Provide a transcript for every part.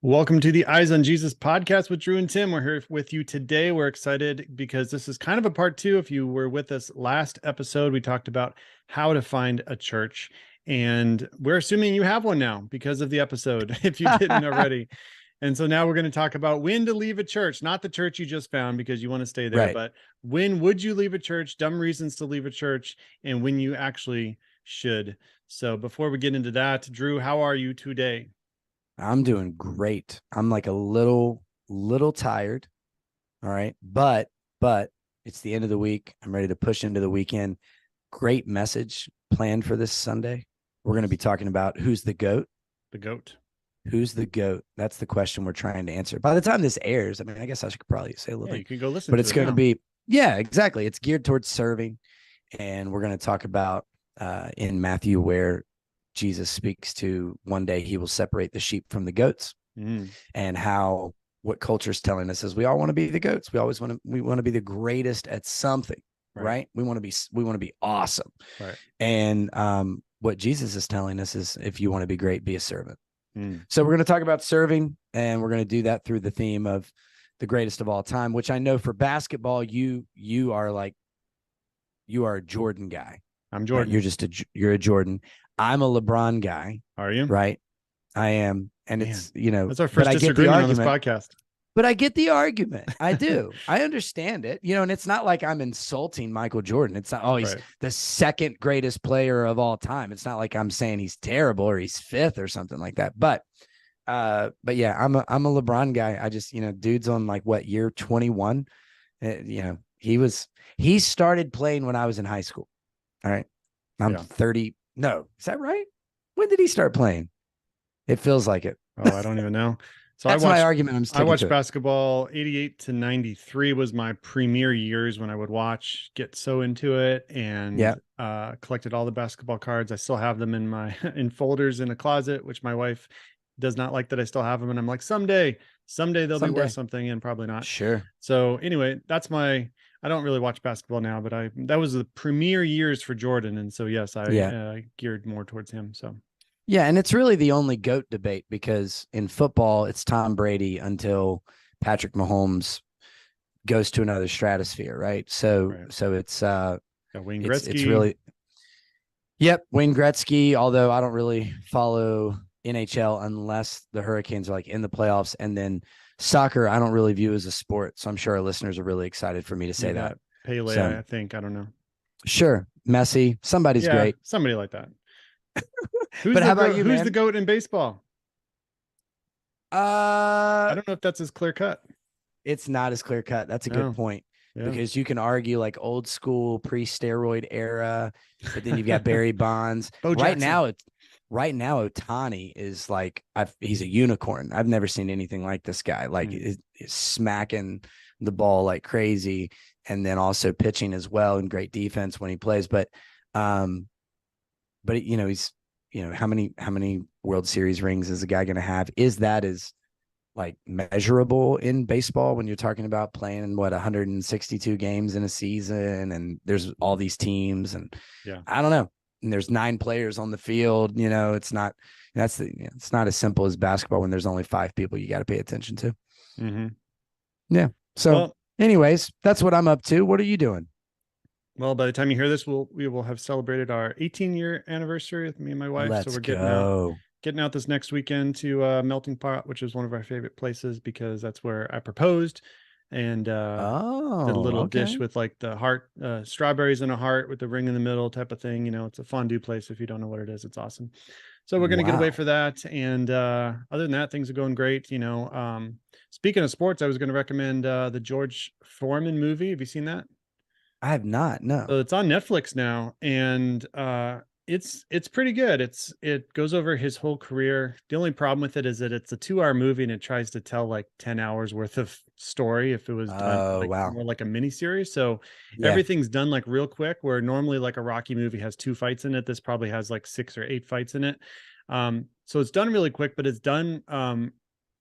Welcome to the Eyes on Jesus podcast with Drew and Tim. We're here with you today. We're excited because this is kind of a part two. If you were with us last episode, we talked about how to find a church, and we're assuming you have one now because of the episode, if you didn't already. And so now we're going to talk about when to leave a church, not the church you just found because you want to stay there, Right. but when would you leave a church, dumb reasons to leave a church, and when you actually should. So before we get into that, Drew, how are you today? I'm doing great. I'm like a little tired. All right. But it's the end of the week. I'm ready to push into the weekend. Great message planned for this Sunday. We're going to be talking about who's the GOAT. The GOAT. Who's the GOAT? That's the question we're trying to answer. By the time this airs, I mean, I guess I should probably say a little Yeah, thing. you can go listen But to it's it going to now. be, yeah, exactly. It's geared towards serving. And we're going to talk about in Matthew where Jesus speaks to one day he will separate the sheep from the goats, and how what culture is telling us is we all want to be the goats. We always want to be the greatest at something, right? We want to be awesome. Right. And what Jesus is telling us is if you want to be great, be a servant. So we're going to talk about serving, and we're going to do that through the theme of the greatest of all time, which I know for basketball, you are a Jordan guy. I'm Jordan. Right? You're a Jordan. I'm a LeBron guy. Are you? Right. I am. And Man, it's, that's our first disagreement on this podcast. But I get the argument. I do. I understand it. And it's not like I'm insulting Michael Jordan. It's not, he's the second greatest player of all time. It's not like I'm saying he's terrible or he's fifth or something like that. But yeah, I'm a LeBron guy. I just, dude's on like what, year 21. He started playing when I was in high school. All right. I'm 30. No, is that right? When did he start playing? It feels like it. Oh, I don't even know. So that's my argument. I watched basketball. 88 to 93 was my premier years when I would get so into it, and collected all the basketball cards. I still have them in folders in a closet, which my wife does not like that I still have them. And I'm like, someday they'll be worth something, and probably not. Sure. So anyway, I don't really watch basketball now, but that was the premier years for Jordan. And so, yes, I geared more towards him. So, yeah. And it's really the only GOAT debate, because in football, it's Tom Brady until Patrick Mahomes goes to another stratosphere. Right. So it's, Wayne Gretzky. It's really, Wayne Gretzky, although I don't really follow NHL unless the Hurricanes are like in the playoffs. And then soccer, I don't really view as a sport. So I'm sure our listeners are really excited for me to say that. Pele, so, I think. I don't know. Sure. Messi. Somebody's great. Somebody like that. But how about you, Who's the GOAT in baseball? I don't know if that's as clear cut. It's not as clear cut. That's a good point. Because you can argue like old school pre-steroid era, but then you've got Barry Bonds. Right now, Ohtani is like, he's a unicorn. I've never seen anything like this guy. Like is smacking the ball like crazy, and then also pitching as well, and great defense when he plays. But he's how many World Series rings is a guy going to have? Is that as like measurable in baseball when you're talking about playing in 162 games in a season, and there's all these teams, and I don't know. And there's 9 players on the field. It's not as simple as basketball when there's only 5 people you got to pay attention to. Yeah. So anyways, that's what I'm up to. What are you doing? Well, by the time you hear this, we will have celebrated our 18-year anniversary with me and my wife. So we're getting out this next weekend to Melting Pot, which is one of our favorite places because that's where I proposed. And did a little dish with like the heart, strawberries in a heart with the ring in the middle type of thing. It's a fondue place. If you don't know what it is, it's awesome. So we're going to get away for that. And other than that, things are going great. Speaking of sports, I was going to recommend the George Foreman movie. Have you seen that? I have not. No. So it's on Netflix now, and it's pretty good. It goes over his whole career. The only problem with it is that it's a 2-hour movie, and it tries to tell like 10 hours worth of story if it was done more like a mini series. So everything's done like real quick, where normally like a Rocky movie has 2 fights in it. This probably has like 6 or 8 fights in it. So it's done really quick, but it's done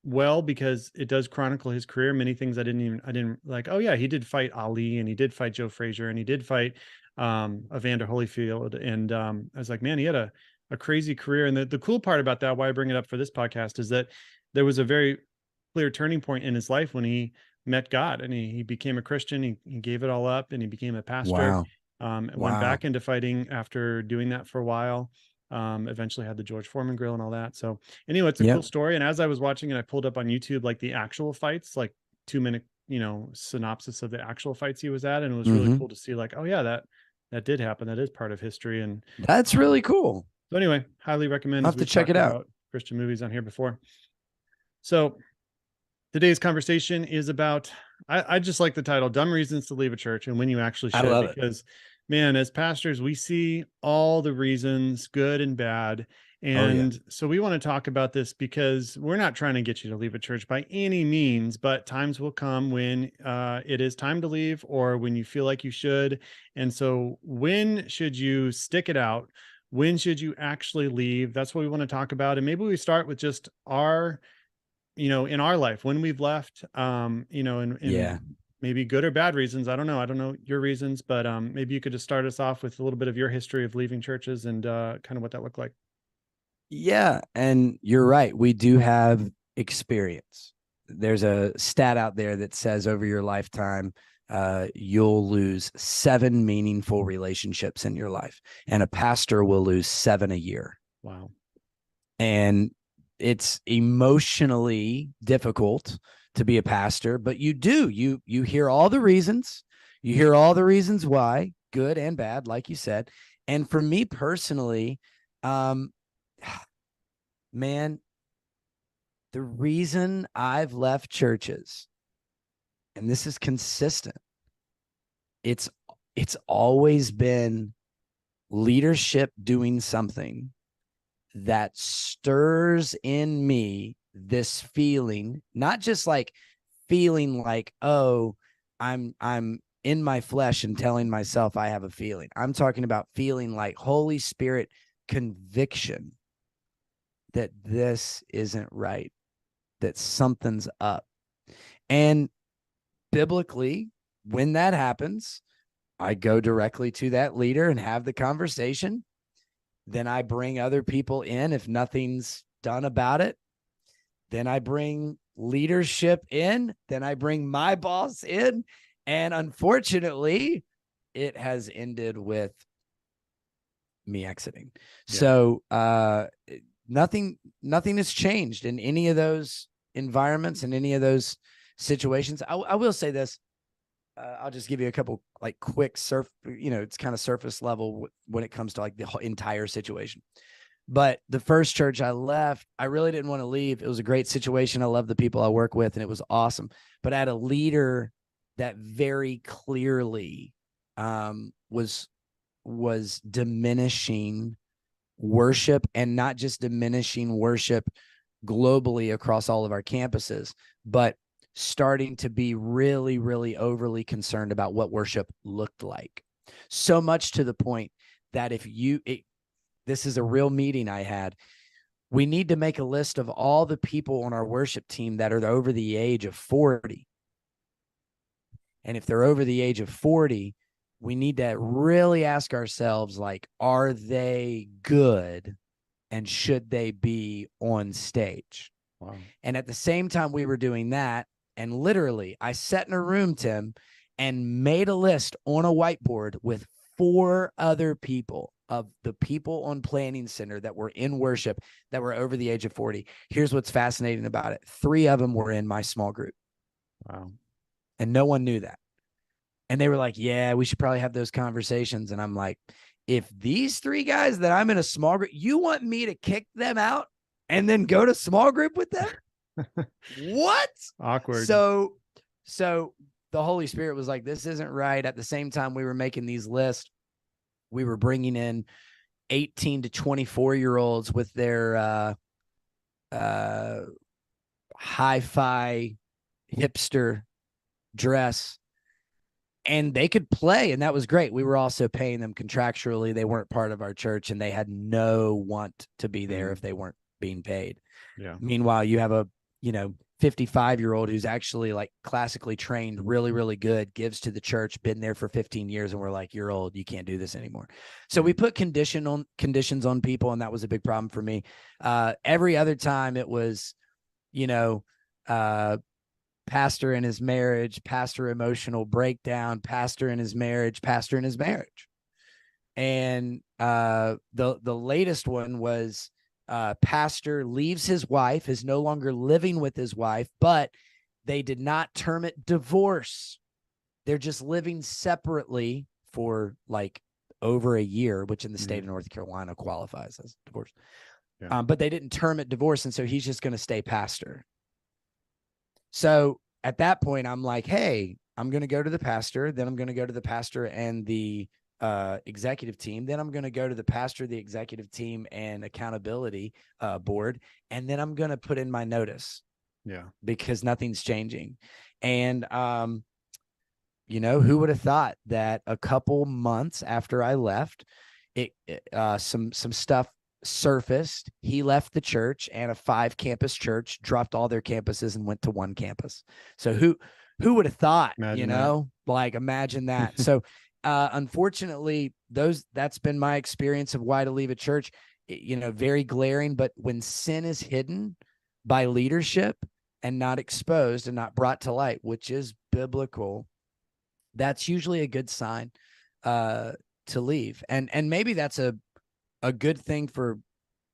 well, because it does chronicle his career. Many things I didn't like. Oh yeah, he did fight Ali, and he did fight Joe Frazier, and he did fight Evander Holyfield. And I was like, man, he had a crazy career. And the cool part about that, why I bring it up for this podcast, is that there was a very clear turning point in his life when he met God, and he became a Christian. He gave it all up, and he became a pastor. Wow. Went Wow. back into fighting after doing that for a while. Eventually had the George Foreman grill and all that. So anyway, it's a cool Yep. story. And as I was watching it, I pulled up on YouTube like the actual fights, like 2 minute, synopsis of the actual fights he was at, and it was really Mm-hmm. cool to see like, oh yeah, that did happen. That is part of history. And That's really cool. so anyway, highly recommend, I'll as have to we've check talked it out. about Christian movies on here before. So today's conversation is about, I just like the title, Dumb Reasons to Leave a Church and When You Actually I Should, love it. because man, as pastors, we see all the reasons, good and bad. Oh yeah. And so we want to talk about this because we're not trying to get you to leave a church by any means, but times will come when it is time to leave, or when you feel like you should. And so when should you stick it out? When should you actually leave? That's what we want to talk about. And maybe we start with just our, in our life when we've left, Yeah. in maybe good or bad reasons. I don't know. I don't know your reasons, but maybe you could just start us off with a little bit of your history of leaving churches and kind of what that looked like. Yeah. And you're right. We do have experience. There's a stat out there that says over your lifetime, you'll lose 7 meaningful relationships in your life, and a pastor will lose 7 a year. Wow. And it's emotionally difficult to be a pastor, but you hear all the reasons. You hear all the reasons why, good and bad, like you said. And for me personally, man, the reason I've left churches, and this is consistent, it's always been leadership doing something that stirs in me this feeling, not just like feeling like, oh, I'm in my flesh and telling myself I have a feeling. I'm talking about feeling like Holy Spirit conviction that this isn't right, that something's up. And biblically, when that happens, I go directly to that leader and have the conversation. Then I bring other people in if nothing's done about it. Then I bring leadership in. Then I bring my boss in. And unfortunately, it has ended with me exiting. Yeah. So nothing has changed in any of those environments and any of those situations. I will say this. I'll just give you a couple like quick it's kind of surface level when it comes to like the whole entire situation. But the first church I left, I really didn't want to leave. It was a great situation. I love the people I work with, and it was awesome. But I had a leader that very clearly was diminishing worship, and not just diminishing worship globally across all of our campuses, but starting to be really, really overly concerned about what worship looked like. So much to the point that this is a real meeting I had. We need to make a list of all the people on our worship team that are over the age of 40. And if they're over the age of 40, we need to really ask ourselves, like, are they good and should they be on stage? Wow. And at the same time we were doing that, and literally, I sat in a room, Tim, and made a list on a whiteboard with 4 other people of the people on Planning Center that were in worship that were over the age of 40. Here's what's fascinating about it. 3 of them were in my small group. Wow. And no one knew that. And they were like, yeah, we should probably have those conversations. And I'm like, if these 3 guys that I'm in a small group, you want me to kick them out and then go to small group with them? What? Awkward. So the Holy Spirit was like, this isn't right. At the same time we were making these lists, we were bringing in 18 to 24-year-olds with their hi-fi hipster dress, and they could play, and that was great. We were also paying them contractually. They weren't part of our church, and they had no want to be there if they weren't being paid. Yeah. Meanwhile, you have a 55-year-old who's actually like classically trained, really, really good, gives to the church, been there for 15 years. And we're like, you're old. You can't do this anymore. So we put conditions on people. And that was a big problem for me. Every other time it was, you know, uh, pastor in his marriage, pastor emotional breakdown, pastor in his marriage, pastor in his marriage. And the latest one was pastor leaves his wife, is no longer living with his wife, but they did not term it divorce. They're just living separately for like over a year, which in the state of North Carolina qualifies as divorce. Yeah. But they didn't term it divorce, and so he's just going to stay pastor. So at that point, I'm like, hey, I'm going to go to the pastor. Then I'm going to go to the pastor and the executive team. Then I'm going to go to the pastor, the executive team, and accountability board. And then I'm going to put in my notice. Yeah. Because nothing's changing. And, who would have thought that a couple months after I left, some stuff surfaced. He left the church, and a 5-campus church dropped all their campuses and went to one campus. So who would have thought, Imagine imagine that. So unfortunately, that's been my experience of why to leave a church, very glaring. But when sin is hidden by leadership and not exposed and not brought to light, which is biblical, that's usually a good sign to leave. And maybe that's a good thing for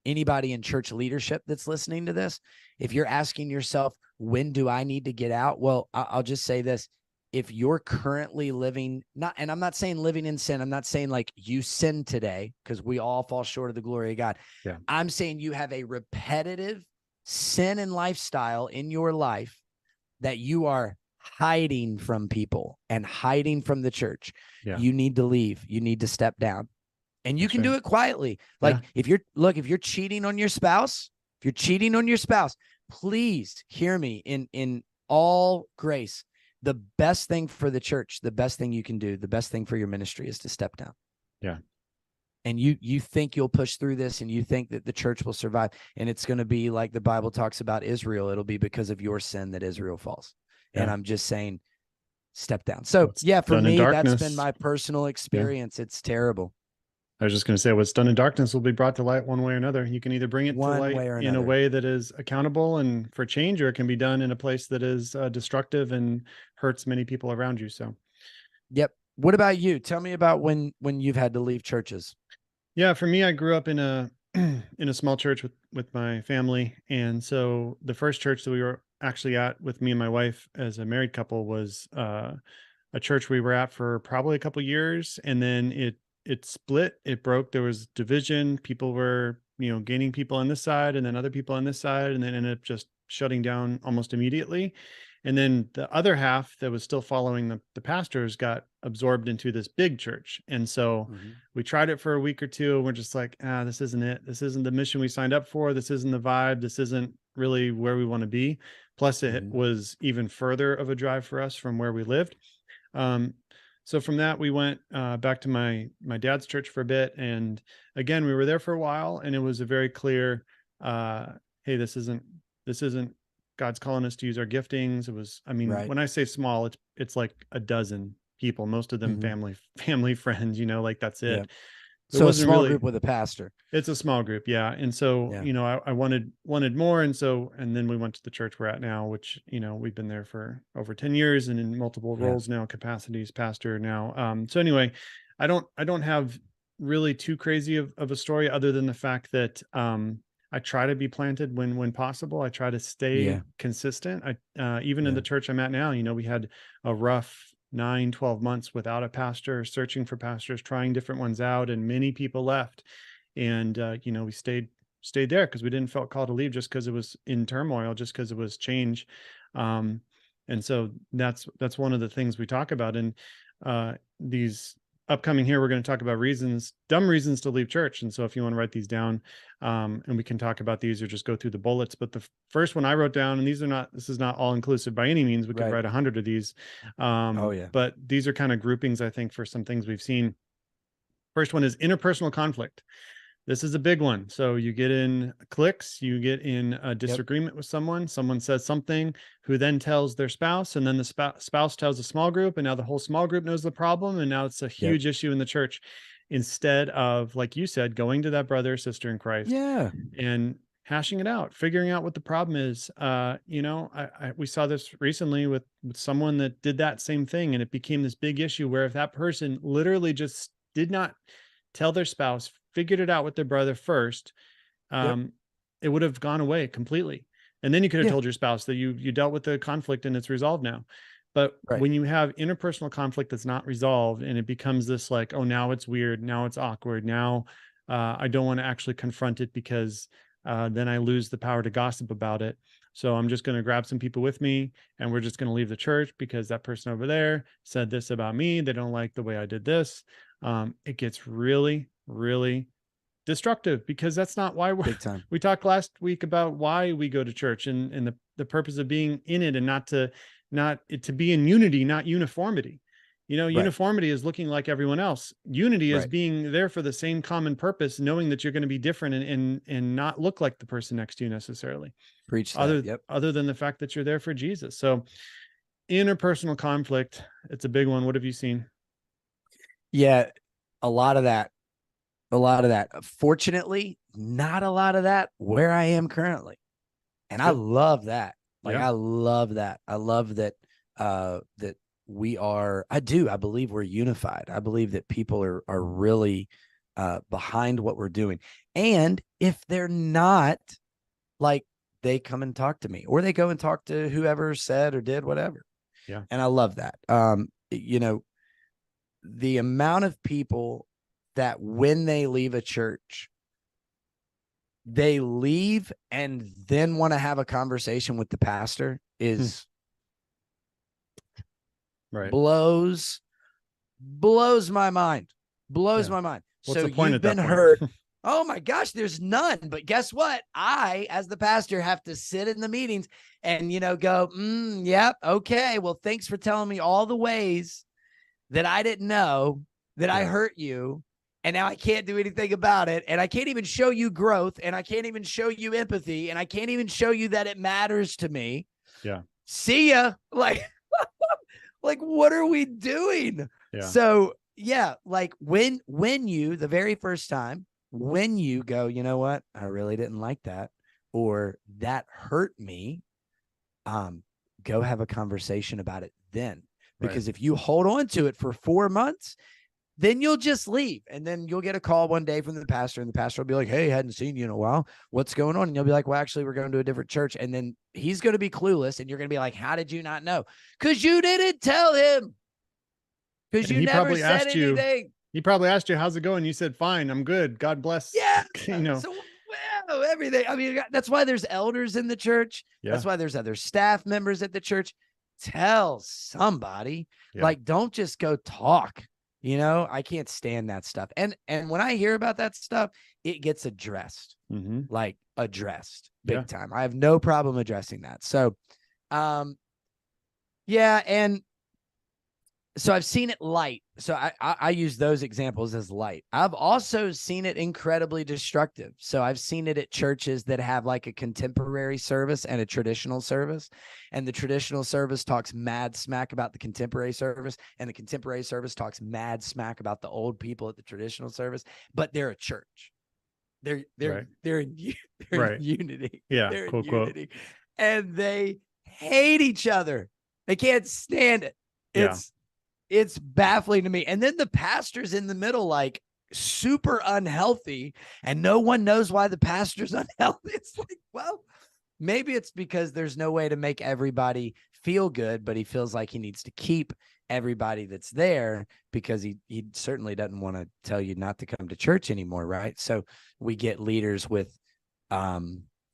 anybody in church leadership that's listening to this. If you're asking yourself, when do I need to get out? Well, I'll just say this. If you're currently living, and I'm not saying living in sin, I'm not saying like you sin today, because we all fall short of the glory of God. Yeah. I'm saying you have a repetitive sin and lifestyle in your life that you are hiding from people and hiding from the church. Yeah. You need to leave. You need to step down. And you can do it quietly. Like if you're cheating on your spouse, please hear me in all grace. The best thing for the church, the best thing you can do, the best thing for your ministry is to step down. Yeah. And you think you'll push through this, and you think that the church will survive, and it's going to be like the Bible talks about Israel. It'll be because of your sin that Israel falls. Yeah. And I'm just saying, step down. So for me, that's been my personal experience. Yeah. It's terrible. I was just going to say, what's done in darkness will be brought to light one way or another. You can either bring it to light in a way that is accountable and for change, or it can be done in a place that is destructive and hurts many people around you. So, yep. What about you? Tell me about when you've had to leave churches. Yeah, for me, I grew up in a small church with my family, and so the first church that we were actually at with me and my wife as a married couple was a church we were at for probably a couple years, and then it split, it broke. There was division. People were, gaining people on this side and then other people on this side, and then ended up just shutting down almost immediately. And then the other half that was still following the pastors got absorbed into this big church. And so we tried it for a week or two, and we're just like, this isn't it. This isn't the mission we signed up for. This isn't the vibe. This isn't really where we want to be. Plus it was even further of a drive for us from where we lived. So from that, we went back to my dad's church for a bit. And again, we were there for a while, and it was a very clear, hey, this isn't God's calling us to use our giftings. It was, when I say small, it's like a dozen people, most of them family friends, like that's it. Yeah. So a small group with a pastor. It's a small group. Yeah. And so, I wanted more. And then we went to the church we're at now, which, we've been there for over 10 years and in multiple roles now, capacities, pastor now. So anyway, I don't have really too crazy of a story, other than the fact that, I try to be planted when possible. I try to stay consistent. Even in the church I'm at now, we had a rough 9-12 months without a pastor, searching for pastors, trying different ones out, and many people left. And we stayed there because we didn't felt called to leave just because it was in turmoil, just because it was change. And so that's one of the things we talk about. And these upcoming here, we're going to talk about dumb reasons to leave church. And so if you want to write these down, and we can talk about these or just go through the bullets. But the first one I wrote down, and this is not all inclusive by any means. We could write 100 of these. But these are kind of groupings, I think, for some things we've seen. First one is interpersonal conflict. This is a big one. So you get in cliques, you get in a disagreement with someone says something, who then tells their spouse, and then the spouse tells a small group, and now the whole small group knows the problem, and now it's a huge issue in the church, instead of, like you said, going to that brother or sister in Christ and hashing it out, figuring out what the problem is. We saw this recently with someone that did that same thing, and it became this big issue where if that person literally just did not tell their spouse, figured it out with their brother first, Yep. it would have gone away completely. And then you could have Yeah. told your spouse that you dealt with the conflict and it's resolved now. But Right. when you have interpersonal conflict that's not resolved and it becomes this like, oh, now it's weird, now it's awkward, now I don't want to actually confront it because then I lose the power to gossip about it. So I'm just going to grab some people with me and we're just going to leave the church because that person over there said this about me. They don't like the way I did this. It gets really, really destructive because that's not why Big time. we talked last week about why we go to church and the purpose of being in it and not to be in unity, not uniformity. Right. Uniformity is looking like everyone else. Unity is Right. being there for the same common purpose, knowing that you're going to be different and not look like the person next to you necessarily. Preach that. Yep. Other than the fact that you're there for Jesus. So interpersonal conflict, it's a big one. What have you seen? Yeah, a lot of that. Fortunately, not a lot of that where I am currently. And I love that. Like, Yeah. I love that. I love that that we are, I believe we're unified. I believe that people are really behind what we're doing. And if they're not, like, they come and talk to me or they go and talk to whoever said or did whatever. Yeah. And I love that. The amount of people that when they leave a church, they leave and then want to have a conversation with the pastor is right. blows my mind. Blows my mind. What's so the point you've at that been point? hurt. Oh my gosh, there's none. But guess what? I, as the pastor, have to sit in the meetings and, go, yep, okay. Well, thanks for telling me all the ways that I didn't know that I hurt you. And now I can't do anything about it. And I can't even show you growth. And I can't even show you empathy. And I can't even show you that it matters to me. Yeah. See ya. Like, like, what are we doing? Yeah. So yeah, like when you, the very first time, when you go, you know what? I really didn't like that, or that hurt me. Go have a conversation about it then. Because if you hold on to it for 4 months, then you'll just leave. And then you'll get a call one day from the pastor, and the pastor will be like, hey, hadn't seen you in a while. What's going on? And you'll be like, well, actually, we're going to a different church. And then he's going to be clueless. And you're going to be like, how did you not know? Because you didn't tell him. Because you never said anything. He probably asked you, how's it going? You said, fine, I'm good. God bless. Yeah. So, well, everything. I mean, that's why there's elders in the church. Yeah. That's why there's other staff members at the church. Tell somebody. Like, don't just go talk. I can't stand that stuff. And when I hear about that stuff, it gets addressed, like addressed big time. I have no problem addressing that. So, yeah. And so I've seen it light. So I use those examples as light. I've also seen it incredibly destructive. So I've seen it at churches that have like a contemporary service and a traditional service. And the traditional service talks mad smack about the contemporary service, and the contemporary service talks mad smack about the old people at the traditional service, but they're a church. They're in unity. Yeah. They're Quote, in unity. And they hate each other. They can't stand it. It's baffling to me. And then the pastor's in the middle, like super unhealthy, and no one knows why the pastor's unhealthy. It's like, well, maybe it's because there's no way to make everybody feel good, but he feels like he needs to keep everybody that's there because he certainly doesn't want to tell you not to come to church anymore, right? So we get leaders with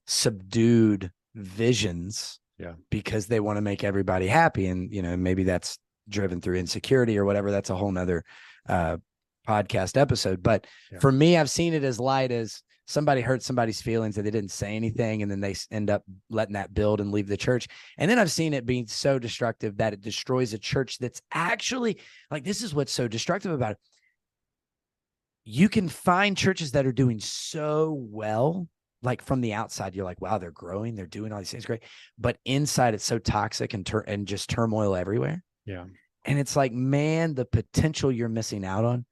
subdued visions because they want to make everybody happy. And, maybe that's driven through insecurity or whatever. That's a whole nother podcast episode. But for me, I've seen it as light as somebody hurt somebody's feelings that they didn't say anything, and then they end up letting that build and leave the church. And then I've seen it being so destructive that it destroys a church that's actually, like, this is what's so destructive about it. You can find churches that are doing so well, like from the outside, you're like, wow, they're growing, they're doing all these things great. But inside, it's so toxic and just turmoil everywhere. Yeah. And it's like, man, the potential you're missing out on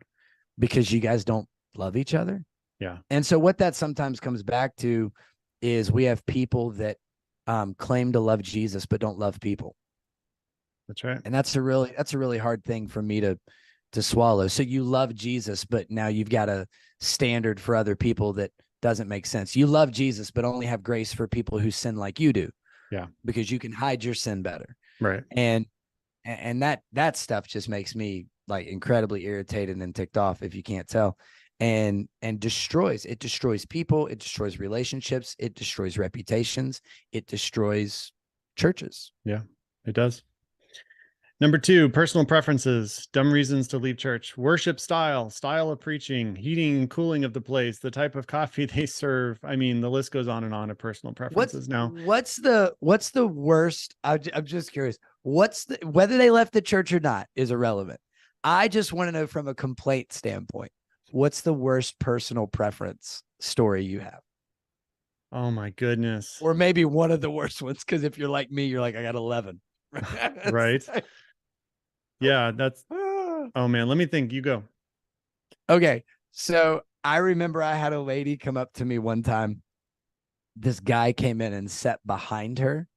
because you guys don't love each other. Yeah. And so what that sometimes comes back to is we have people that claim to love Jesus but don't love people. That's right. And that's a really hard thing for me to swallow. So you love Jesus, but now you've got a standard for other people that doesn't make sense. You love Jesus, but only have grace for people who sin like you do. Yeah. Because you can hide your sin better. Right. And that stuff just makes me like incredibly irritated and ticked off, if you can't tell. And destroys people, it destroys relationships, it destroys reputations, it destroys churches. Yeah, it does. Number 2, personal preferences, dumb reasons to leave church, worship style of preaching, heating and cooling of the place, the type of coffee they serve. I mean, the list goes on and on of personal preferences. What's the worst? I'm just curious. Whether they left the church or not is irrelevant. I just want to know from a complaint standpoint, what's the worst personal preference story you have? Oh my goodness. Or maybe one of the worst ones. Because if you're like me, you're like, I got 11. Right. Yeah, that's, oh man, let me think. You go. Okay. So I remember I had a lady come up to me one time. This guy came in and sat behind her.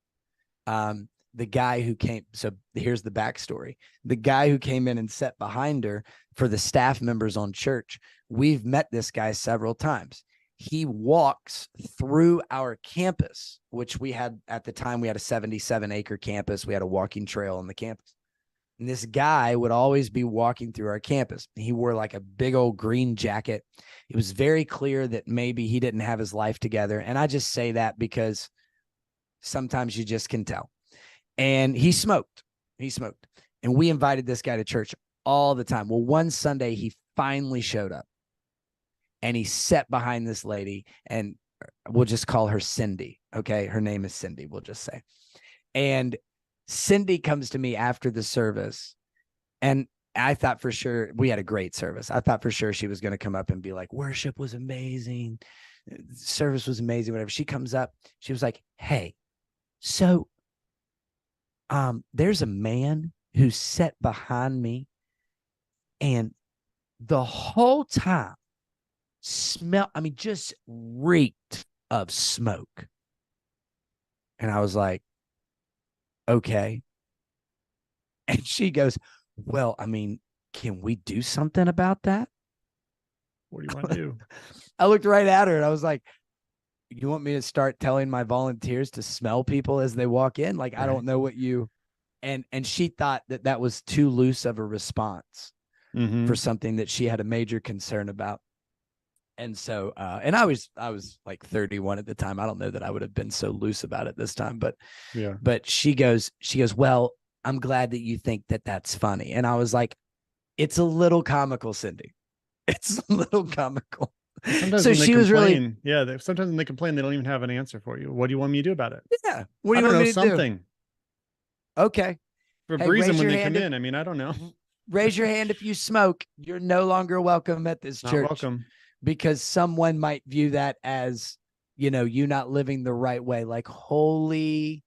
The guy who came, so here's the backstory. The guy who came in and sat behind her, for the staff members on church, we've met this guy several times. He walks through our campus, which we had at the time, we had a 77-acre campus. We had a walking trail on the campus. And this guy would always be walking through our campus. He wore like a big old green jacket. It was very clear that maybe he didn't have his life together. And I just say that because sometimes you just can tell. And he smoked. And we invited this guy to church all the time. Well, one Sunday he finally showed up and he sat behind this lady, and we'll just call her Cindy. Okay. Her name is Cindy, we'll just say. And Cindy comes to me after the service, and I thought for sure, we had a great service. I thought for sure she was going to come up and be like, worship was amazing, service was amazing, whatever. She comes up, she was like, hey, so there's a man who sat behind me, and the whole time just reeked of smoke. And I was like, okay. And she goes, well, I mean, can we do something about that? What do you want to do? I looked right at her and I was like, you want me to start telling my volunteers to smell people as they walk in? Like, right. I don't know what you, and she thought that was too loose of a response for something that she had a major concern about. And so, and I was like 31 at the time. I don't know that I would have been so loose about it this time, but yeah. But she goes, well, I'm glad that you think that that's funny. And I was like, it's a little comical, Cindy. It's a little comical. Sometimes so she was really, yeah. Sometimes when they complain, they don't even have an answer for you. What do you want me to do about it? Yeah. What do you want me to something. Do? Okay. For reason when they come in. I mean, I don't know. Raise your hand if you smoke. You're no longer welcome at this church. Not welcome. Because someone might view that as, you know, you not living the right way. Like, holy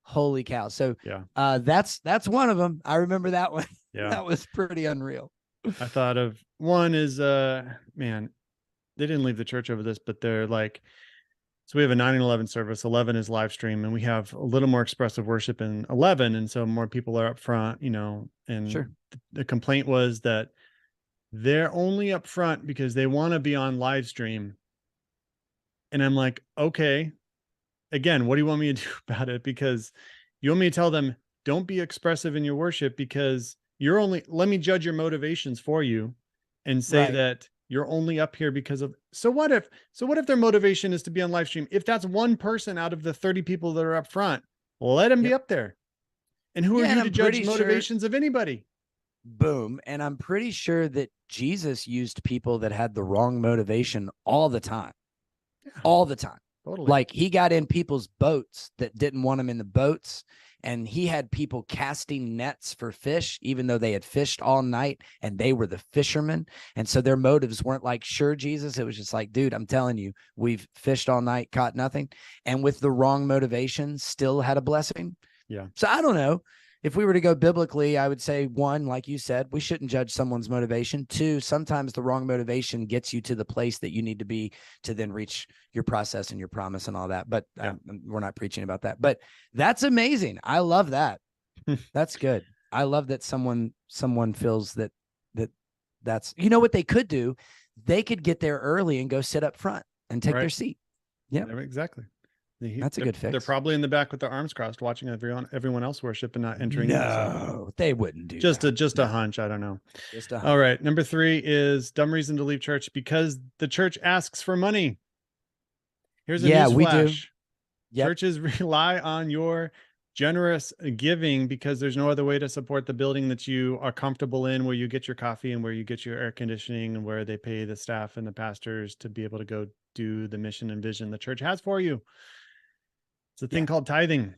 cow. So yeah, that's one of them. I remember that one. Yeah. That was pretty unreal. I thought of one is, man, they didn't leave the church over this, but they're like, so we have a 9 and 11 service. 11 is live stream, and we have a little more expressive worship in 11. And so more people are up front, you know, and sure. The complaint was that they're only up front because they want to be on live stream. And I'm like, okay, again, what do you want me to do about it? Because you want me to tell them, don't be expressive in your worship because let me judge your motivations for you and say that you're only up here because of, so what if their motivation is to be on live stream? If that's one person out of the 30 people that are up front, let them be up there. And who are you to judge motivations of anybody? Boom. And I'm pretty sure that Jesus used people that had the wrong motivation all the time. Yeah, all the time. Totally. Like, he got in people's boats that didn't want him in the boats. And he had people casting nets for fish, even though they had fished all night and they were the fishermen. And so their motives weren't like, sure, Jesus. It was just like, dude, I'm telling you, we've fished all night, caught nothing. And with the wrong motivation, still had a blessing. Yeah. So I don't know. if we were to go biblically, I would say, one, like you said, we shouldn't judge someone's motivation. Two, sometimes the wrong motivation gets you to the place that you need to be to then reach your process and your promise and all that. But we're not preaching about that. But that's amazing. I love that. That's good. I love that someone feels that's, you know what they could do? They could get there early and go sit up front and take their seat. Yeah, exactly. That's a good fix. They're probably in the back with their arms crossed, watching everyone else worship and not entering. No, they wouldn't do just that. A hunch. I don't know. All right. Number 3 is dumb reason to leave church because the church asks for money. Here's a news flash. Churches rely on your generous giving because there's no other way to support the building that you are comfortable in, where you get your coffee and where you get your air conditioning and where they pay the staff and the pastors to be able to go do the mission and vision the church has for you. It's a thing called tithing.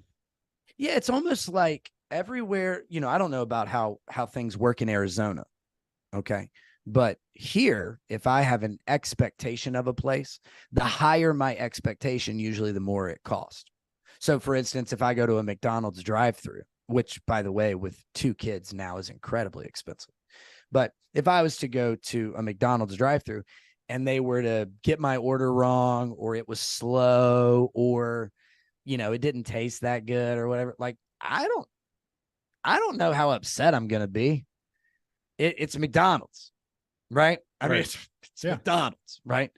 Yeah, it's almost like everywhere, I don't know about how things work in Arizona. Okay. But here, if I have an expectation of a place, the higher my expectation, usually the more it costs. So for instance, if I go to a McDonald's drive-through, which by the way, with 2 kids now is incredibly expensive. But if I was to go to a McDonald's drive-through and they were to get my order wrong, or it was slow, or it didn't taste that good or whatever, like, I don't know how upset I'm going to be. It's McDonald's, right? I mean, it's McDonald's, right?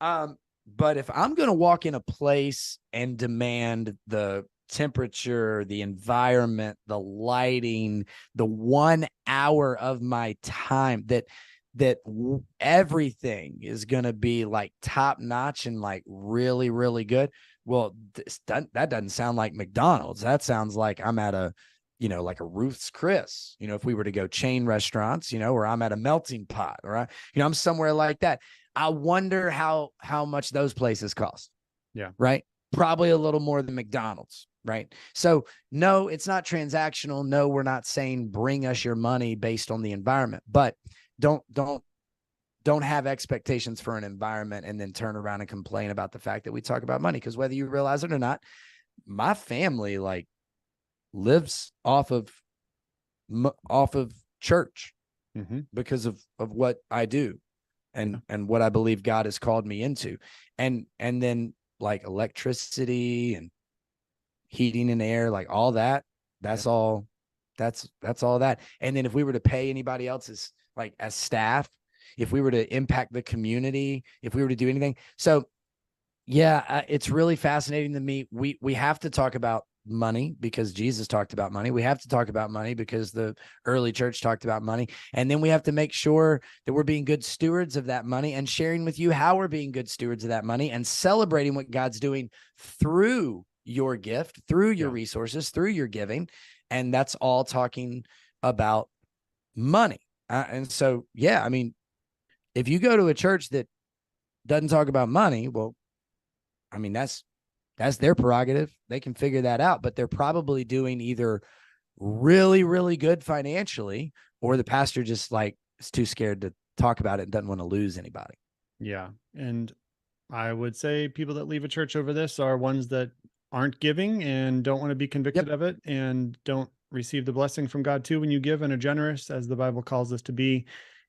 But if I'm going to walk in a place and demand the temperature, the environment, the lighting, the 1 hour of my time, that everything is going to be like top notch and like really, really good. Well, that doesn't sound like McDonald's. That sounds like I'm at a, like a Ruth's Chris, if we were to go chain restaurants, or I'm at a Melting Pot, or I'm somewhere like that. I wonder how much those places cost. Yeah. Right. Probably a little more than McDonald's. Right. So no, it's not transactional. No, we're not saying bring us your money based on the environment, but don't have expectations for an environment and then turn around and complain about the fact that we talk about money. Because whether you realize it or not, my family lives off of church because of what I do and what I believe God has called me into. And then like electricity and heating and air, like all that, that's all that. And then if we were to pay anybody else's, like as staff, if we were to impact the community, if we were to do anything. So it's really fascinating to me. We have to talk about money because Jesus talked about money. We have to talk about money because the early church talked about money. And then we have to make sure that we're being good stewards of that money and sharing with you how we're being good stewards of that money and celebrating what God's doing through your gift, through your resources, through your giving. And that's all talking about money. And so, I mean, if you go to a church that doesn't talk about money, well, I mean, that's their prerogative. They can figure that out, but they're probably doing either really, really good financially, or the pastor just like is too scared to talk about it and doesn't want to lose anybody. Yeah. And I would say people that leave a church over this are ones that aren't giving and don't want to be convicted of it and don't receive the blessing from God too when you give and are generous, as the Bible calls us to be.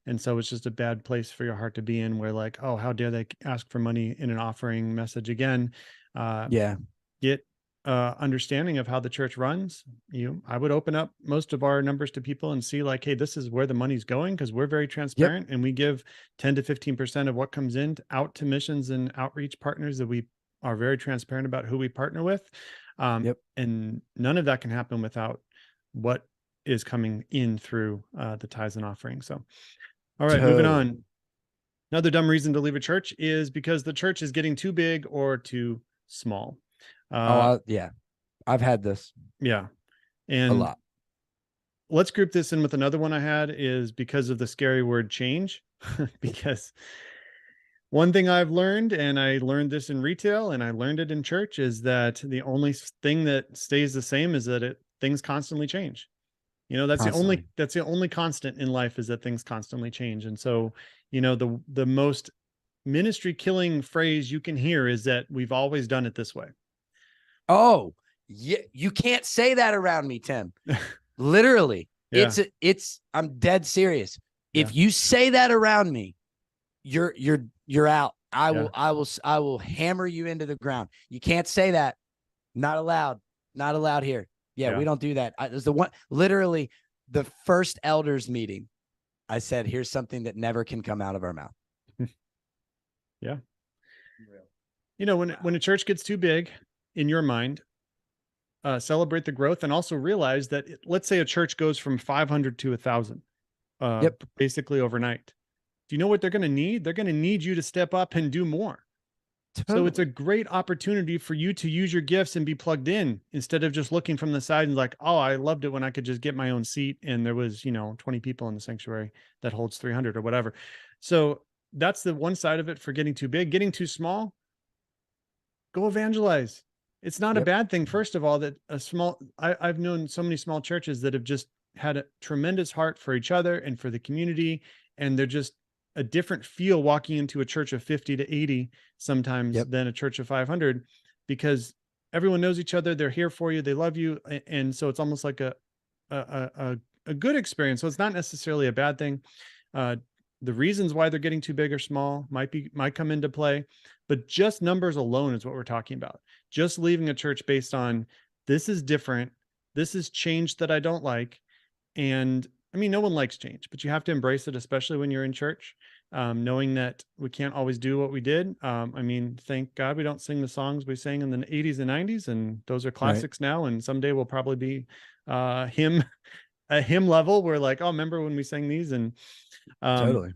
And so it's just a bad place for your heart to be in, where like, oh, how dare they ask for money in an offering message again? Get understanding of how the church runs. I would open up most of our numbers to people and see like, hey, this is where the money's going, because we're very transparent and we give 10 to 15% of what comes in out to missions and outreach partners that we are very transparent about who we partner with. And none of that can happen without what is coming in through the tithes and offerings. So, all right, moving on. Another dumb reason to leave a church is because the church is getting too big or too small. I've had this. Yeah. And a lot. Let's group this in with another one I had, is because of the scary word change. Because one thing I've learned, and I learned this in retail and I learned it in church, is that the only thing that stays the same is that things constantly change. That's the only constant in life, is that things constantly change. And so, the most ministry killing phrase you can hear is that we've always done it this way. Oh, yeah. You can't say that around me, Tim. Literally. Yeah. I'm dead serious. Yeah. If you say that around me, you're out. I Yeah. will hammer you into the ground. You can't say that. Not allowed. Not allowed here. Yeah, Yeah. we don't do that. It was literally the first elders meeting. I said, here's something that never can come out of our mouth. Yeah. You know, when a church gets too big in your mind, celebrate the growth, and also realize that let's say a church goes from 500 to 1,000, Yep. basically overnight. Do you know what they're going to need? They're going to need you to step up and do more. Totally. So it's a great opportunity for you to use your gifts and be plugged in instead of just looking from the side and like, oh, I loved it when I could just get my own seat and there was, 20 people in the sanctuary that holds 300 or whatever. So that's the one side of it for getting too big. Getting too small, go evangelize. It's not a bad thing, first of all, that I've known so many small churches that have just had a tremendous heart for each other and for the community. And they're just a different feel walking into a church of 50 to 80 sometimes than a church of 500, because everyone knows each other. They're here for you. They love you. And so it's almost like a good experience. So it's not necessarily a bad thing. The reasons why they're getting too big or small might come into play, but just numbers alone is what we're talking about. Just leaving a church based on this is different. This is change that I don't like. And I mean, no one likes change, but you have to embrace it, especially when you're in church, knowing that we can't always do what we did. I mean, thank God we don't sing the songs we sang in the 80s and 90s, and those are classics now. And someday we'll probably be a hymn level. We're like, oh, remember when we sang these? And Totally.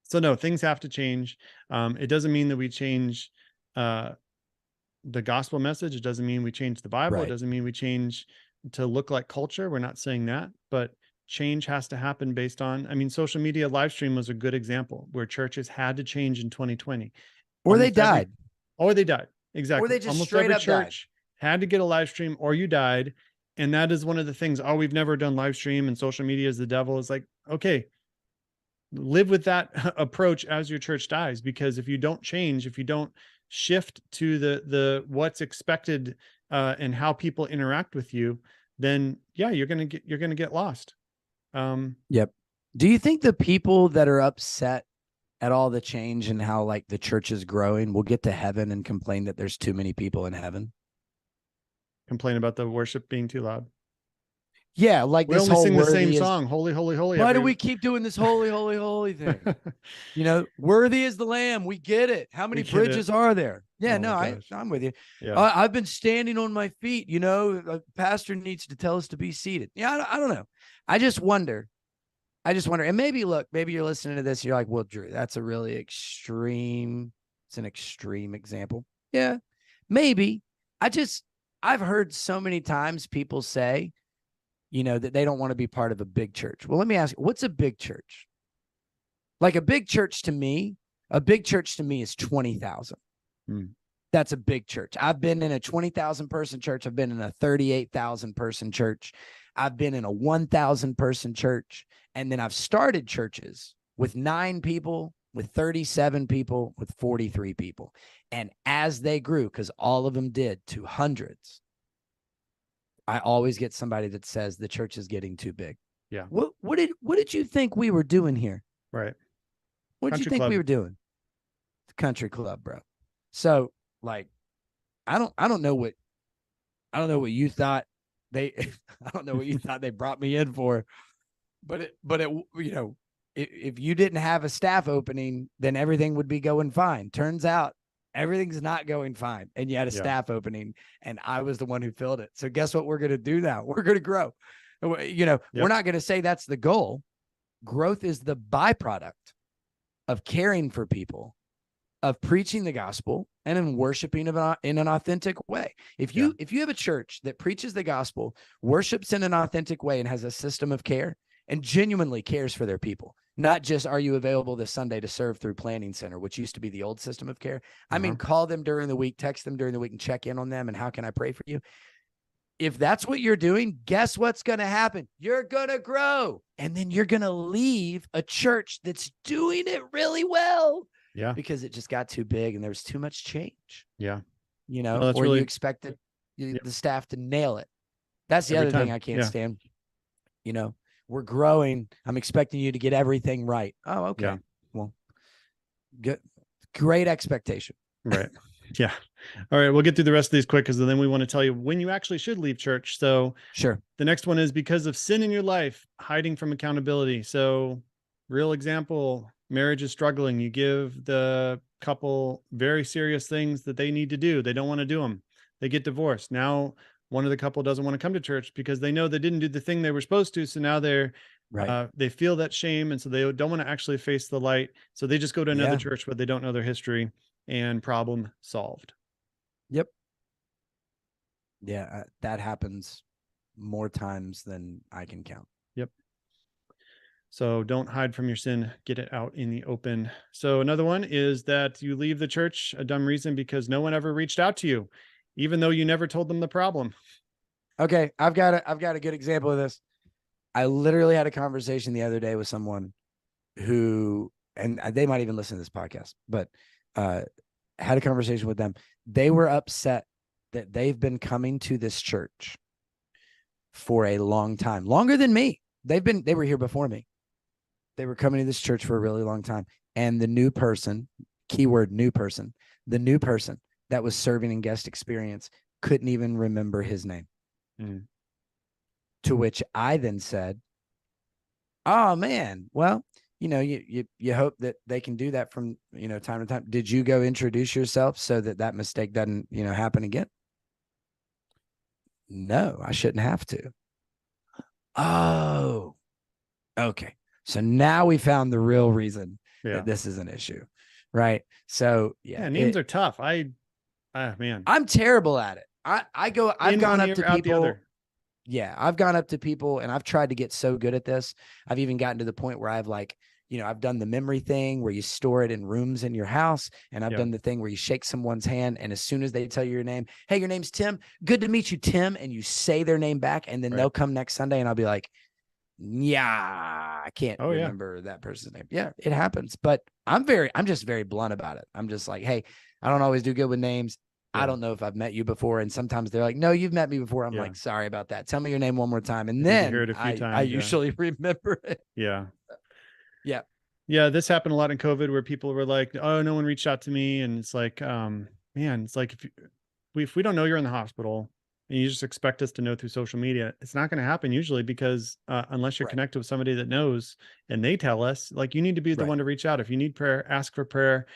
So no, things have to change. It doesn't mean that we change the gospel message. It doesn't mean we change the Bible. It doesn't mean we change to look like culture. We're not saying that, but change has to happen based on, I mean, social media live stream was a good example where churches had to change in 2020. Or they died. Or they died. Exactly. Or they just almost straight every up church had to get a live stream or you died. And that is one of the things, oh, we've never done live stream and social media is the devil. Is like, okay, live with that approach as your church dies, because if you don't change, if you don't shift to the what's expected and how people interact with you, then yeah, you're going to get lost. Yep. Do you think the people that are upset at all the change and how like the church is growing will get to heaven and complain that there's too many people in heaven? Complain about the worship being too loud? Yeah, like we this only whole sing the same is, song, holy, holy, holy. Why do we keep doing this holy, holy, holy thing? Worthy is the Lamb. We get it. How many bridges are there? Yeah, I'm with you. Yeah. I've been standing on my feet. A pastor needs to tell us to be seated. Yeah, I don't know. I just wonder. And maybe you're listening to this. You're like, well, Drew, that's a really extreme. It's an extreme example. Yeah, maybe. I've heard so many times people say, that they don't want to be part of a big church. Well, let me ask you, what's a big church? Like a big church to me is 20,000. That's a big church. I've been in a 20,000 person church. I've been in a 38,000 person church. I've been in a 1,000 person church. And then I've started churches with 9 people, with 37 people, with 43 people. And as they grew, because all of them did, to hundreds, I always get somebody that says the church is getting too big. Yeah. What did you think we were doing here? Right. What did you think we were doing? The country club, bro. So like, I don't know what you thought I don't know what you thought they brought me in for, but if you didn't have a staff opening, then everything would be going fine. Turns out everything's not going fine. And you had a staff opening and I was the one who filled it. So guess what we're going to do now? We're going to grow. We're not going to say that's the goal. Growth is the byproduct of caring for people, of preaching the gospel, and in worshiping in an authentic way. If you have a church that preaches the gospel, worships in an authentic way, and has a system of care and genuinely cares for their people, not just are you available this Sunday to serve through Planning Center, which used to be the old system of care. I mean, call them during the week, text them during the week, and check in on them. And how can I pray for you? If that's what you're doing, guess what's going to happen? You're going to grow. And then you're going to leave a church that's doing it really well. Yeah. Because it just got too big and there was too much change. Yeah. Or you expected the staff to nail it. That's the other thing I can't stand. You know, we're growing. I'm expecting you to get everything right. Oh, okay. Yeah. Well, good. Great expectation. Right. Yeah. All right. We'll get through the rest of these quick because then we want to tell you when you actually should leave church. So Sure. the next one is because of sin in your life, hiding from accountability. So, real example, marriage is struggling. You give the couple very serious things that they need to do. They don't want to do them. They get divorced. Now, one of the couple doesn't want to come to church because they know they didn't do the thing they were supposed to. So now Right. they feel that shame. And so they don't want to actually face the light. So they just go to another Yeah. church where they don't know their history, and problem solved. Yep. Yeah. That happens more times than I can count. Yep. So don't hide from your sin, get it out in the open. So another one is that you leave the church a dumb reason because no one ever reached out to you, even though you never told them the problem. Okay, I've got a good example of this. I literally had a conversation the other day with someone who, and they might even listen to this podcast, but had a conversation with them. They were upset that they've been coming to this church for a long time, longer than me. They were here before me. They were coming to this church for a really long time. And the new person, keyword new person, the new person that was serving in guest experience couldn't even remember his name. Mm. To which I then said, oh man, well, you know, you hope that they can do that from, you know, time to time. Did you go introduce yourself so that mistake doesn't, you know, happen again? No, I shouldn't have to. Oh, okay. So now we found the real reason that this is an issue, right? So yeah, names are tough. Man, I'm terrible at it. I've gone up to people. Yeah, I've gone up to people and I've tried to get so good at this. I've even gotten to the point where I've done the memory thing where you store it in rooms in your house. And I've done the thing where you shake someone's hand. And as soon as they tell you your name, hey, your name's Tim. Good to meet you, Tim. And you say their name back. And then they'll come next Sunday and I'll be like, yeah, I can't remember that person's name. Yeah, it happens. But I'm just very blunt about it. I'm just like, hey, I don't always do good with names. I don't know if I've met you before. And sometimes they're like, no, you've met me before. I'm like, sorry about that. Tell me your name one more time. And then I usually remember it. Yeah. Yeah. Yeah. This happened a lot in COVID where people were like, oh, no one reached out to me. And it's like, man, it's like, if we don't know you're in the hospital and you just expect us to know through social media, it's not going to happen usually because unless you're connected with somebody that knows and they tell us, like, you need to be the one to reach out. If you need prayer, ask for prayer.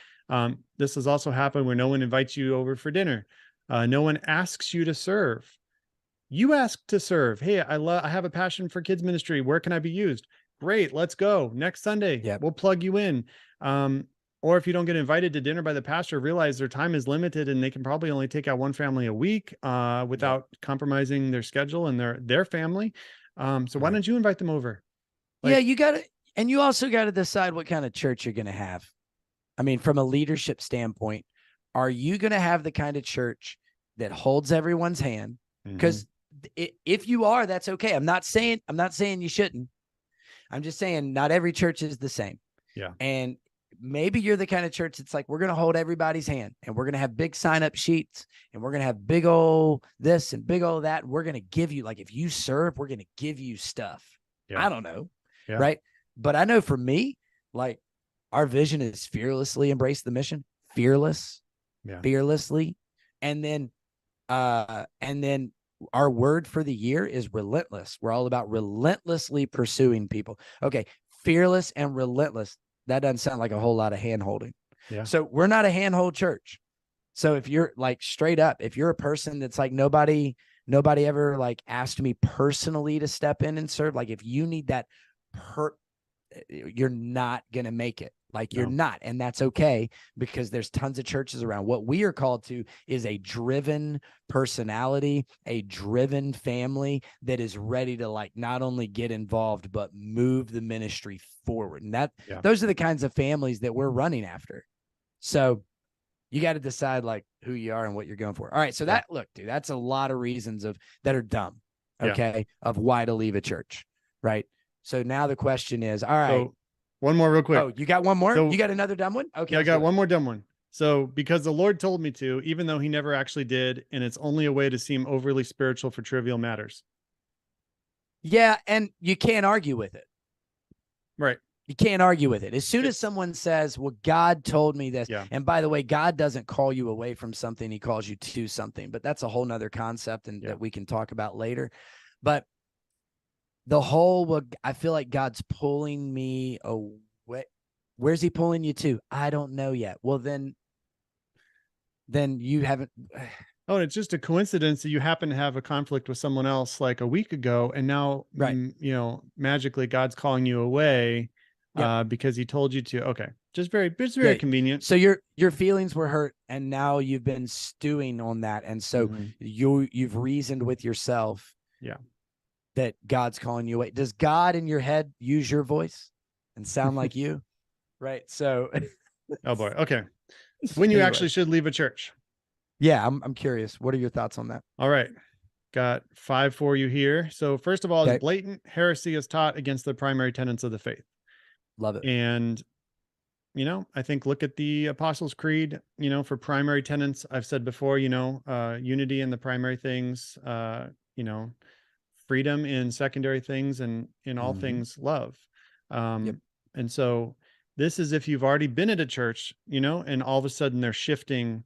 This has also happened where no one invites you over for dinner. No one asks you to serve. You ask to serve. Hey, I have a passion for kids ministry. Where can I be used? Great. Let's go next Sunday. We'll plug you in. Or if you don't get invited to dinner by the pastor, realize their time is limited and they can probably only take out one family a week without compromising their schedule and their family. So why don't you invite them over? You got to, and you also got to decide what kind of church you're going to have. I mean, from a leadership standpoint, are you going to have the kind of church that holds everyone's hand? Because if you are, that's okay. I'm not saying you shouldn't. I'm just saying not every church is the same. Yeah. And maybe you're the kind of church that's like, we're going to hold everybody's hand and we're going to have big sign-up sheets and we're going to have big old this and big old that. And we're going to give you, like, if you serve, we're going to give you stuff. I don't know. Right. But I know for me, like, our vision is fearlessly embrace the mission, fearlessly. And then our word for the year is relentless. We're all about relentlessly pursuing people. Okay. Fearless and relentless. That doesn't sound like a whole lot of hand holding. Yeah. So we're not a handhold church. So if you're like straight up, if you're a person that's like, nobody ever like asked me personally to step in and serve. Like if you need that you're not going to make it. Like you're not. And that's okay because there's tons of churches around. What we are called to is a driven personality, a driven family that is ready to like not only get involved, but move the ministry forward. And those are the kinds of families that we're running after. So you got to decide like who you are and what you're going for. All right. So look, dude, that's a lot of reasons that are dumb. Okay. Of why to leave a church. Right. So now the question is, all right. So, one more real quick. Oh, you got one more? You got another dumb one? Okay. Yeah, I got one more dumb one. So because the Lord told me to, even though he never actually did, and it's only a way to seem overly spiritual for trivial matters. Yeah, and you can't argue with it. Right. You can't argue with it. As soon as It's someone says, well, God told me this, yeah. and by the way, God doesn't call you away from something, he calls you to something, but that's a whole nother concept and Yeah. that we can talk about later. But the whole, well, I feel like God's pulling me away. Where's he pulling you to? I don't know yet. Well, then you haven't. Oh, and it's just a coincidence that you happen to have a conflict with someone else like a week ago, and now Right. magically God's calling you away Yep. because he told you to. Okay. Just very Yeah. convenient. So your feelings were hurt, and now you've been stewing on that, and so Mhm. you've reasoned with yourself Yeah. that God's calling you away. Does God in your head use your voice and sound like you? Right. So Oh boy. Okay. When you anyway, actually should leave a church. yeah, I'm curious. What are your thoughts on that? All right. Got 5 for you here. So first of all, is Okay. blatant heresy is taught against the primary tenets of the faith. Love it. And I think look at the Apostles' Creed, for primary tenets. I've said before, unity in the primary things, you know, freedom in secondary things, and in all Mm-hmm. things, love. Yep. And so this is if you've already been at a church, and all of a sudden they're shifting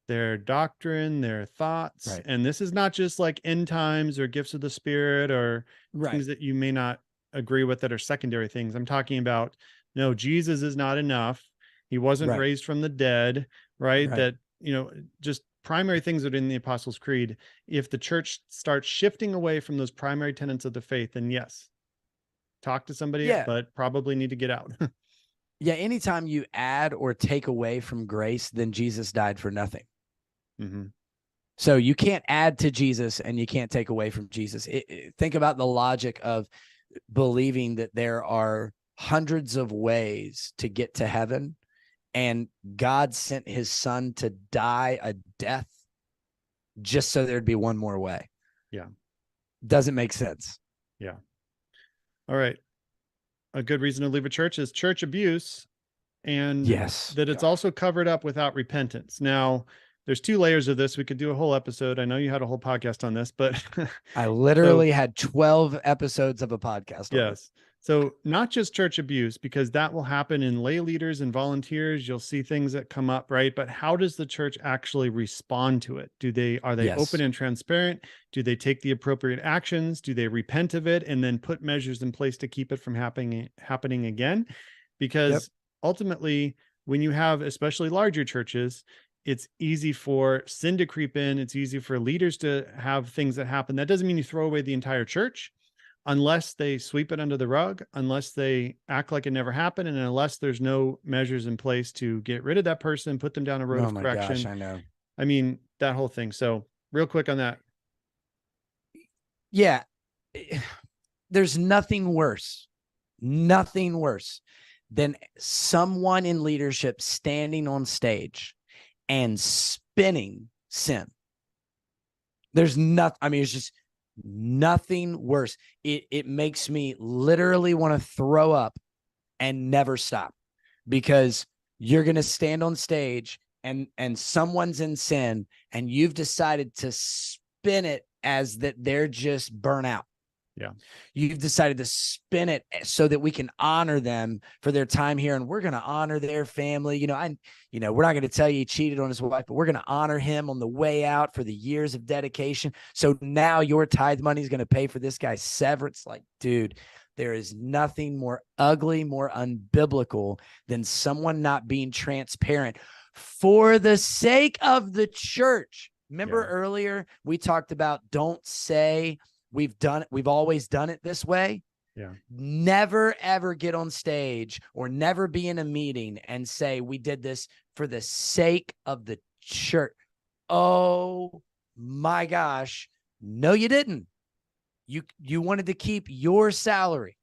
their doctrine, their thoughts. Right. And this is not just like end times or gifts of the Spirit or Right. things that you may not agree with that are secondary things. I'm talking about, no, Jesus is not enough. He wasn't Right. raised from the dead, right? Right. That, just primary things that are in the Apostles' Creed. If the church starts shifting away from those primary tenets of the faith, then yes, talk to somebody, Yeah. but probably need to get out. Yeah. Anytime you add or take away from grace, then Jesus died for nothing. Mm-hmm. So you can't add to Jesus and you can't take away from Jesus. Think about the logic of believing that there are hundreds of ways to get to heaven, and God sent his son to die a death just so there'd be one more way. Yeah. Doesn't make sense. Yeah. All right. A good reason to leave a church is church abuse, and Yes. that it's also covered up without repentance. Now, there's 2 layers of this. We could do a whole episode. I know you had a whole podcast on this, but I so literally had 12 episodes of a podcast on it. yes. So not just church abuse, because that will happen in lay leaders and volunteers. You'll see things that come up, right? But how does the church actually respond to it? Are they open Yes. and transparent? Do they take the appropriate actions? Do they repent of it and then put measures in place to keep it from happening again? Yep. Because ultimately, when you have especially larger churches, it's easy for sin to creep in. It's easy for leaders to have things that happen. That doesn't mean you throw away the entire church, unless they sweep it under the rug, unless they act like it never happened, and unless there's no measures in place to get rid of that person, put them down a road Oh of my gosh, correction. I know. I mean, that whole thing. So real quick on that. Yeah. There's nothing worse than someone in leadership standing on stage and spinning sin. There's nothing, I mean, it's just nothing worse. It makes me literally want to throw up and never stop, because you're going to stand on stage and someone's in sin and you've decided to spin it as that they're just burnt out. Yeah. You've decided to spin it so that we can honor them for their time here, and we're going to honor their family. We're not going to tell you he cheated on his wife, but we're going to honor him on the way out for the years of dedication. So now your tithe money is going to pay for this guy's severance. Like, dude, there is nothing more ugly, more unbiblical than someone not being transparent for the sake of the church. Remember earlier we talked about don't say we've always done it this way. Yeah. Never, ever get on stage or never be in a meeting and say we did this for the sake of the church. Oh my gosh. No, you didn't. You wanted to keep your salary,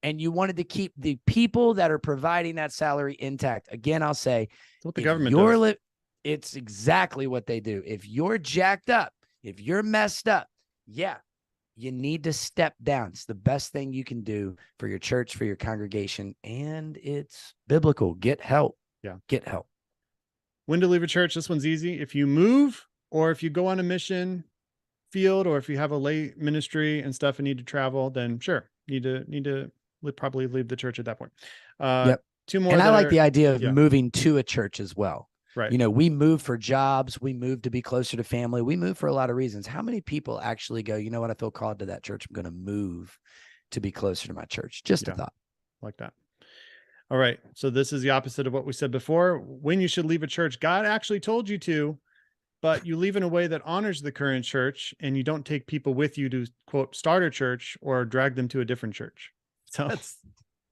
and you wanted to keep the people that are providing that salary intact. Again, I'll say, That's what the government does. It's exactly what they do. If you're jacked up, if you're messed up, yeah, you need to step down. It's the best thing you can do for your church, for your congregation, and it's biblical. Get help. Yeah. Get help. When to leave a church? This one's easy. If you move or if you go on a mission, field, or if you have a lay ministry and stuff and need to travel, then sure, need to probably leave the church at that point. Yep. Two more. And I that like are, the idea of yeah, moving to a church as well. right. You know, we move for jobs, we move to be closer to family, we move for a lot of reasons. How many people actually go, you know what, I feel called to that church, I'm going to move to be closer to my church? Just a thought. Like that. All right. So this is the opposite of what we said before. When you should leave a church, God actually told you to, but you leave in a way that honors the current church, and you don't take people with you to, quote, start a church or drag them to a different church. So,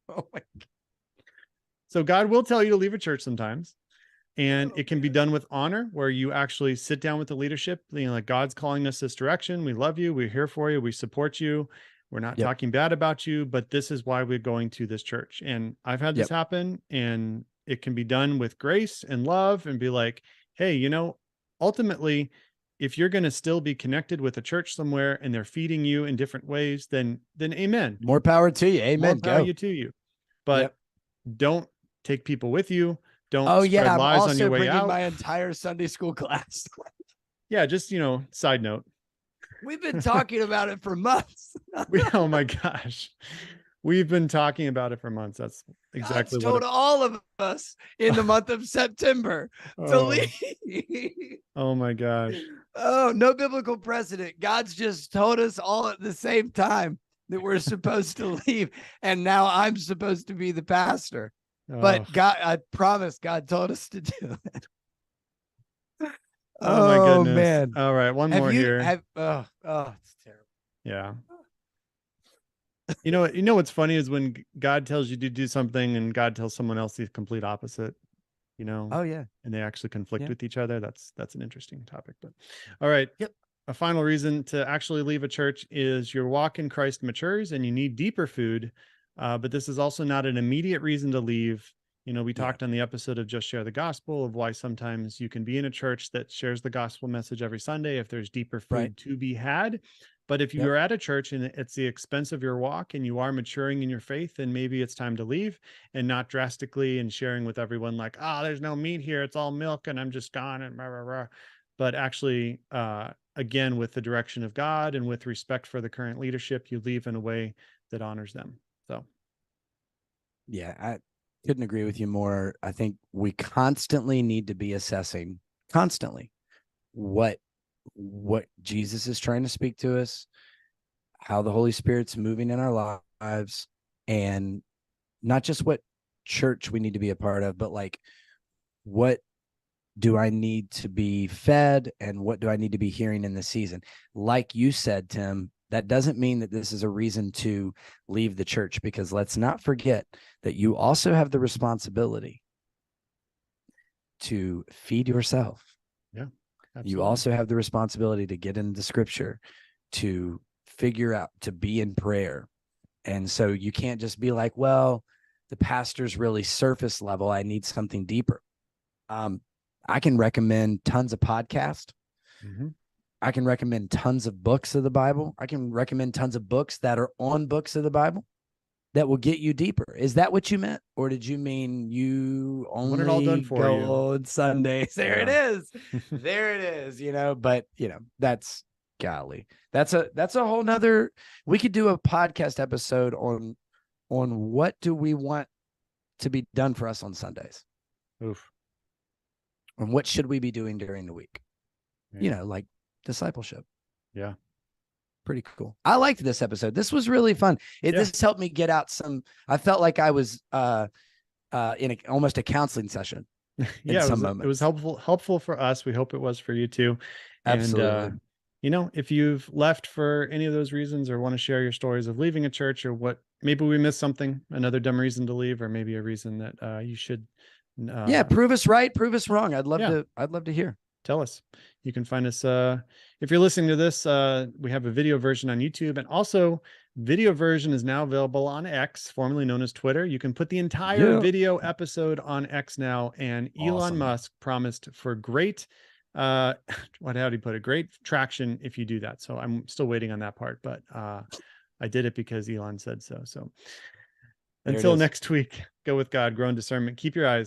Oh my God. So God will tell you to leave a church sometimes, and it can be done with honor, where you actually sit down with the leadership, you know, like, God's calling us this direction. We love you. We're here for you. We support you. We're not talking bad about you, but this is why we're going to this church. And I've had this happen, and it can be done with grace and love, and be like, hey, you know, ultimately, if you're going to still be connected with a church somewhere and they're feeding you in different ways, then amen. More power to you. Amen. More power to you. But don't take people with you. Don't spread I'm lies on your also way bringing out. my entire Sunday school class. Yeah, just, you know, side note. We've been talking about it for months. Oh my gosh. We've been talking about it for months. That's exactly God's told all of us in the month of September to leave. Oh my gosh. Oh, no biblical precedent. God's just told us all at the same time that we're supposed to leave. And now I'm supposed to be the pastor. But God, I promise God told us to do it. Oh my goodness. Man. All right. One more here. Oh, it's terrible. Yeah. You know what's funny is when God tells you to do something and God tells someone else the complete opposite, you know? Oh yeah. And they actually conflict with each other. That's an interesting topic. But all right. A final reason to actually leave a church is your walk in Christ matures and you need deeper food. But this is also not an immediate reason to leave. You know, we talked on the episode of Just Share the Gospel of why sometimes you can be in a church that shares the gospel message every Sunday if there's deeper food to be had. But if you're at a church and it's the expense of your walk and you are maturing in your faith, then maybe it's time to leave, and not drastically and sharing with everyone like, there's no meat here. It's all milk and I'm just gone and blah, blah, blah. But actually, again, with the direction of God and with respect for the current leadership, you leave in a way that honors them. So. Yeah, I couldn't agree with you more. I think we constantly need to be assessing what Jesus is trying to speak to us, how the Holy Spirit's moving in our lives, and not just what church we need to be a part of, but like, what do I need to be fed and what do I need to be hearing in this season? Like you said, Tim, that doesn't mean that this is a reason to leave the church, because let's not forget that you also have the responsibility to feed yourself. Yeah. Absolutely. You also have the responsibility to get into scripture, to figure out, to be in prayer. And so you can't just be like, well, the pastor's really surface level. I need something deeper. I can recommend tons of podcasts. Mm-hmm. I can recommend tons of books of the Bible. I can recommend tons of books that are on books of the Bible that will get you deeper. Is that what you meant? Or did you mean you only want it all done for go you on Sundays? There it is. There it is, but that's golly. That's a whole nother, we could do a podcast episode on what do we want to be done for us on Sundays. Oof. And what should we be doing during the week? Yeah. Like discipleship. Yeah. Pretty cool. I liked this episode. This was really fun. This helped me get out I felt like I was in almost a counseling session. It was helpful for us. We hope it was for you too. Absolutely. And if you've left for any of those reasons or want to share your stories of leaving a church, or what, maybe we missed something, another dumb reason to leave, or maybe a reason that you should. Prove us right, prove us wrong. I'd love to hear. Tell us. You can find us if you're listening to this, we have a video version on YouTube, and also video version is now available on X, formerly known as Twitter. You can put the entire video episode on X now, and Elon Musk promised for great how do you put it? Great traction if you do that. So I'm still waiting on that part, but I did it because Elon said so. So until next week, go with God, grow in discernment, keep your eyes